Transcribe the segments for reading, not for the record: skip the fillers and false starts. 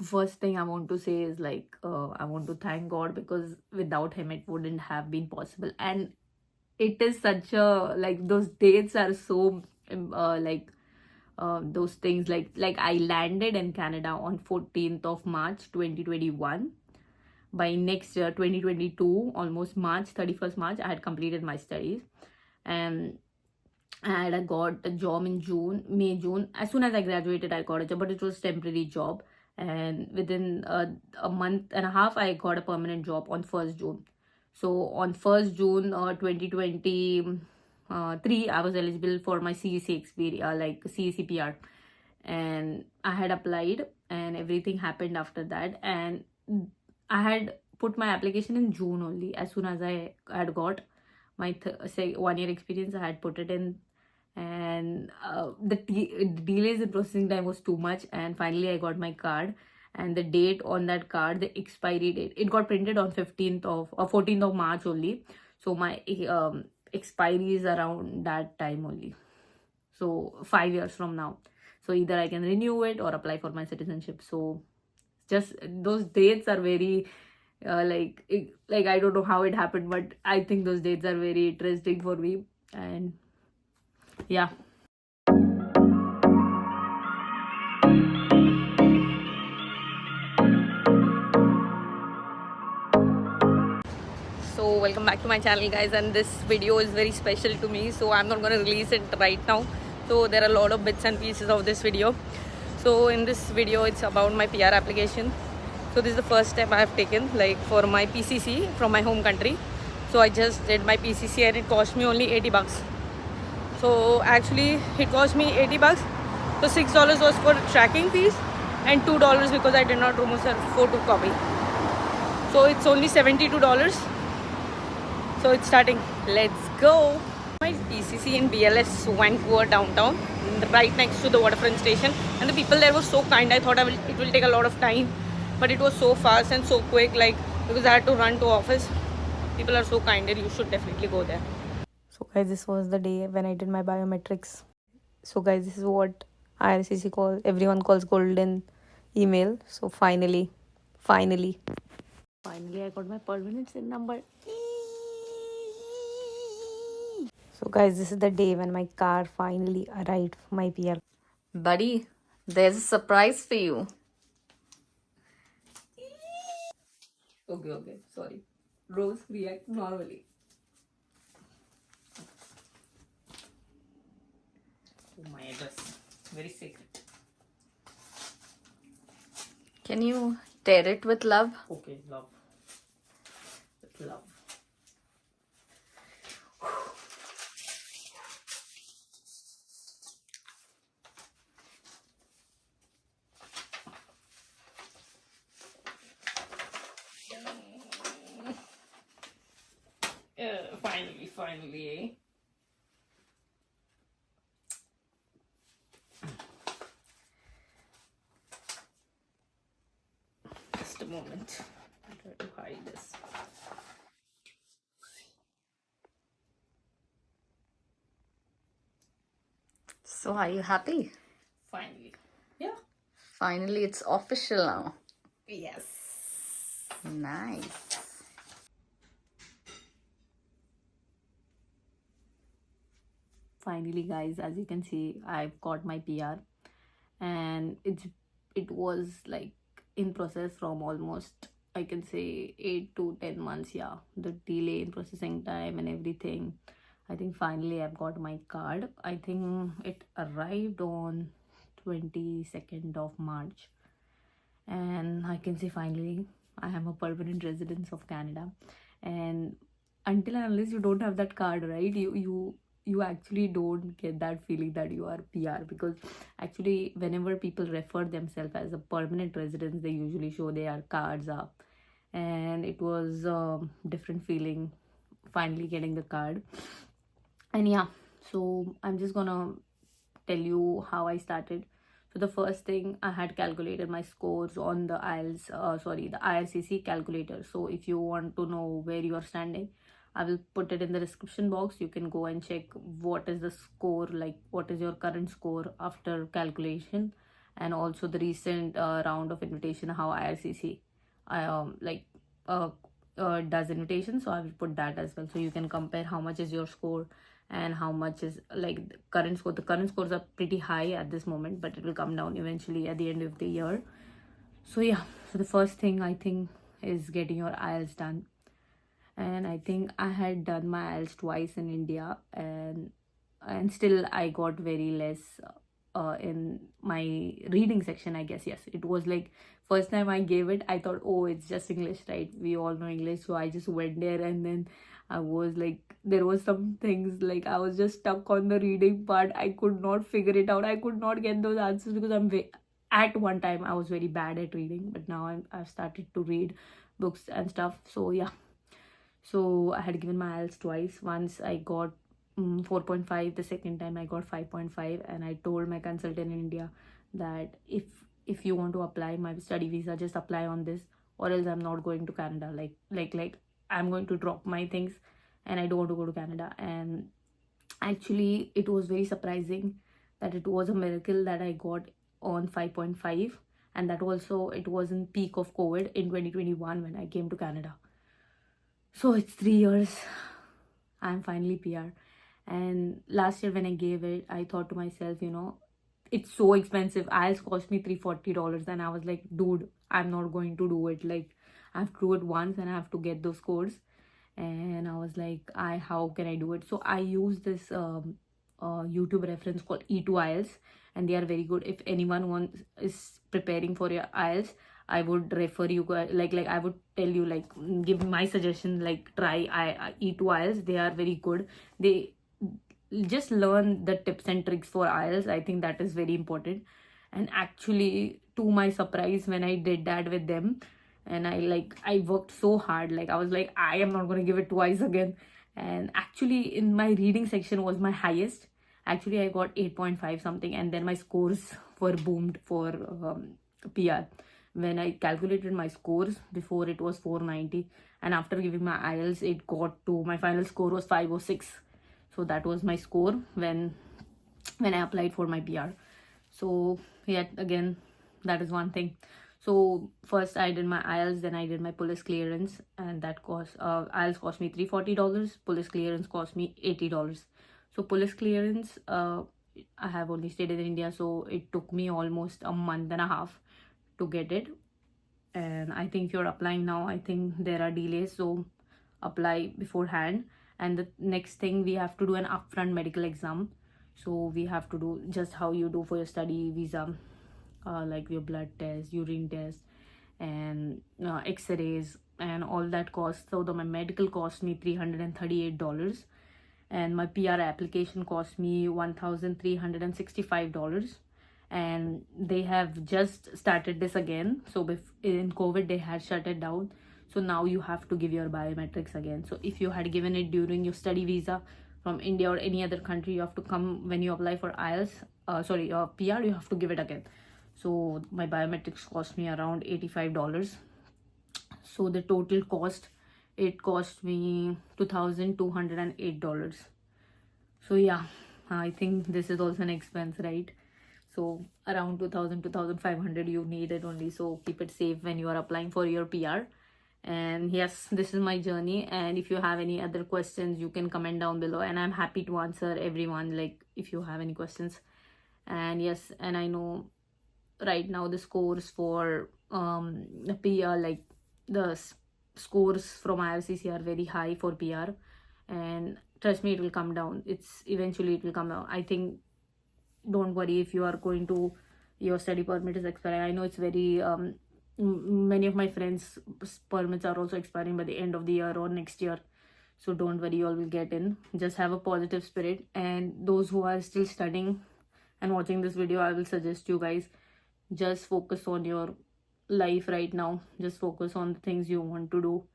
first thing I want to say is like I want to thank God, because without him it wouldn't have been possible. And it is such a, like, those dates are so those things, like I landed in Canada on 14th of March 2021. By next year 2022, almost March 31st March, I had completed my studies. And I got a job in June. As soon as I graduated, I got a job, but it was a temporary job. And within a month and a half, I got a permanent job on 1st June. So on 1st June 2023, I was eligible for my CEC experience, like CEC PR. And I had applied, and everything happened after that. And I had put my application in June only. As soon as I had got my say 1 year experience, I had put it in. And the delays in processing time was too much, and finally I got my card. And the date on that card, the expiry date, it got printed on 15th of or 14th of March only. So my expiry is around that time only, so 5 years from now. So either I can renew it or apply for my citizenship. So just those dates are very like I don't know how it happened, but I think those dates are very interesting for me. And yeah. So welcome back to my channel, guys, and this video is very special to me, so I'm not going to release it right now. So there are a lot of bits and pieces of this video. So in this video, it's about my PR application. So this is the first step I have taken, like, for my PCC from my home country. So I just did my PCC, and it cost me only 80 bucks. So actually it cost me 80 bucks. So $6 was for tracking fees, and $2 because I did not remove a photocopy. So it's only $72. So it's starting. Let's go. My PCC in BLS Vancouver downtown, right next to the waterfront station, and the people there were so kind. I thought it will take a lot of time, but it was so fast and so quick, like, because I had to run to office. People are so kind there. You should definitely go there. So guys, this was the day when I did my biometrics. So guys, this is what IRCC everyone calls golden email. So finally I got my permanent SIN number. So guys, this is the day when my car finally arrived for my PR. Buddy, there's a surprise for you. Okay, sorry. Rose, react normally. Oh, my address. Very secret. Can you tear it with love? Okay, love. With love. Finally, eh? Just a moment. I'll try to hide this. So are you happy? Finally. Yeah. Finally, it's official now. Yes. Nice. Finally, guys, as you can see, I've got my PR, and it was like in process from almost, I can say, 8 to 10 months. Yeah, the delay in processing time and everything. I think finally I've got my card. I think it arrived on 22nd of March, and I can say finally I am a permanent resident of Canada. And until and unless you don't have that card, right, you actually don't get that feeling that you are PR, because actually whenever people refer themselves as a permanent resident, they usually show their cards up. And it was a different feeling finally getting the card. And yeah, so I'm just gonna tell you how I started. So the first thing, I had calculated my scores on the the IRCC calculator. So if you want to know where you are standing, I will put it in the description box. You can go and check what is the score, like what is your current score after calculation. and also the recent round of invitation, how IRCC like does invitation. So I will put that as well, so you can compare how much is your score and how much is like the current score. The current scores are pretty high at this moment, but it will come down eventually at the end of the year. So yeah, so the first thing I think is getting your IELTS done. And I think I had done my IELTS twice in India, and still I got very less in my reading section, I guess. Yes, it was like first time I gave it, I thought, oh, it's just English, right? We all know English. So I just went there, and then I was like, there was some things like I was just stuck on the reading part. I could not figure it out. I could not get those answers because at one time I was very bad at reading, but now I've started to read books and stuff. So yeah, so I had given my IELTS twice. Once I got 4.5. The second time I got 5.5, and I told my consultant in India that if you want to apply my study visa, just apply on this, or else I'm not going to Canada. Like I'm going to drop my things, and I don't want to go to Canada. And actually, it was very surprising that it was a miracle that I got on 5.5, and that also it was in peak of COVID in 2021 when I came to Canada. So it's 3 years. I'm finally PR. And last year when I gave it, I thought to myself, it's so expensive. IELTS cost me $340, and I was like, dude, I'm not going to do it. Like, I have to do it once, and I have to get those scores. And I was like, how can I do it? So I use this YouTube reference called E2IELTS, and they are very good. If anyone is preparing for your IELTS, I would refer you guys, like I would tell you, like, give my suggestion, like try E2IELTS. They are very good. They just learn the tips and tricks for IELTS. I think that is very important. And actually, to my surprise, when I did that with them, and I worked so hard, like I was like, I am not going to give it twice again. And actually, in my reading section was my highest. Actually, I got 8.5 something, and then my scores were boomed for PR. When I calculated my scores, before it was 490, and after giving my IELTS, it got to, my final score was 506. So that was my score when I applied for my PR. So yet again, that is one thing. So first I did my IELTS, then I did my police clearance, and that cost IELTS cost me $340, police clearance cost me $80. So police clearance, I have only stayed in India, so it took me almost a month and a half to get it. And I think if you're applying now, I think there are delays, so apply beforehand. And the next thing, we have to do an upfront medical exam. So we have to do just how you do for your study visa, like your blood test, urine test, and x-rays, and all that cost. So my medical cost me $338, and my PR application cost me $1,365. And they have just started this again. So in COVID they had shut it down, so now you have to give your biometrics again. So if you had given it during your study visa from India or any other country, you have to come when you apply for IELTS, PR, you have to give it again. So my biometrics cost me around $85. So the total cost, it cost me $2,208. So yeah, I think this is also an expense, right? So around 2,000, 2,500 you need it only. So keep it safe when you are applying for your PR. And yes, this is my journey. And if you have any other questions, you can comment down below, and I'm happy to answer everyone, like if you have any questions. And yes, and I know right now the scores for the PR, like the scores from IRCC are very high for PR, and trust me, it will come down. Eventually it will come down, I think. Don't worry if you are going to, your study permit is expiring. I know it's very many of my friends' permits are also expiring by the end of the year or next year. So don't worry, you all will get in. Just have a positive spirit. And those who are still studying and watching this video, I will suggest you guys, just focus on your life right now. Just focus on the things you want to do.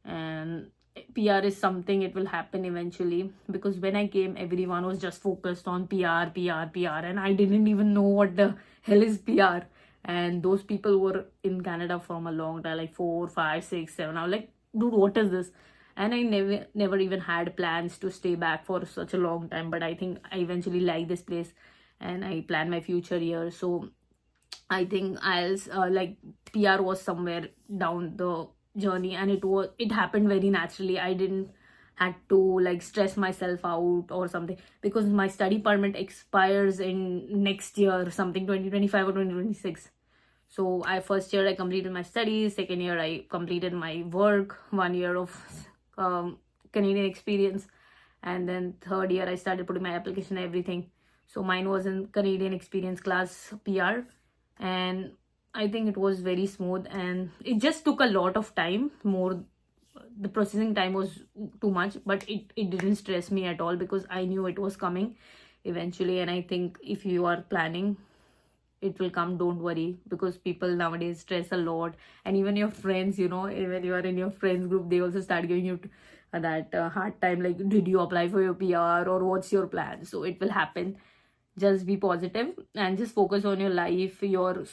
And PR is something, it will happen eventually, because when I came, everyone was just focused on PR, and I didn't even know what the hell is PR. And those people were in Canada from a long time, like 4, 5, 6, 7. I was like, dude, what is this? And I never even had plans to stay back for such a long time, but I think I eventually like this place, and I plan my future here. So I think IELTS, like PR was somewhere down the journey, and it happened very naturally. I didn't had to like stress myself out or something, because my study permit expires in next year, something 2025 or 2026. So I first year I completed my studies, second year I completed my work, 1 year of Canadian experience, and then third year I started putting my application and everything. So mine was in Canadian experience class PR, and I think it was very smooth, and it just took a lot of time more. The processing time was too much, but it didn't stress me at all, because I knew it was coming eventually. And I think if you are planning, it will come, don't worry, because people nowadays stress a lot. And even your friends, when you are in your friends group, they also start giving you that hard time, like, did you apply for your PR, or what's your plan? So it will happen. Just be positive and just focus on your life, your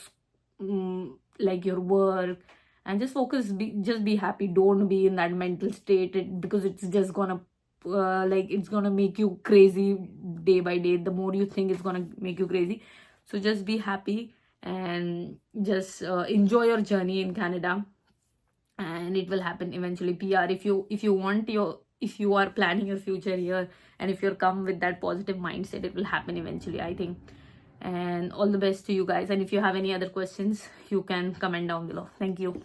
like your work, and just just be happy. Don't be in that mental state, because it's just gonna it's gonna make you crazy day by day. The more you think, it's gonna make you crazy. So just be happy and just enjoy your journey in Canada, and it will happen eventually. PR, if you are planning your future here, and if you're come with that positive mindset, it will happen eventually, I think. And all the best to you guys. And if you have any other questions, you can comment down below. Thank you.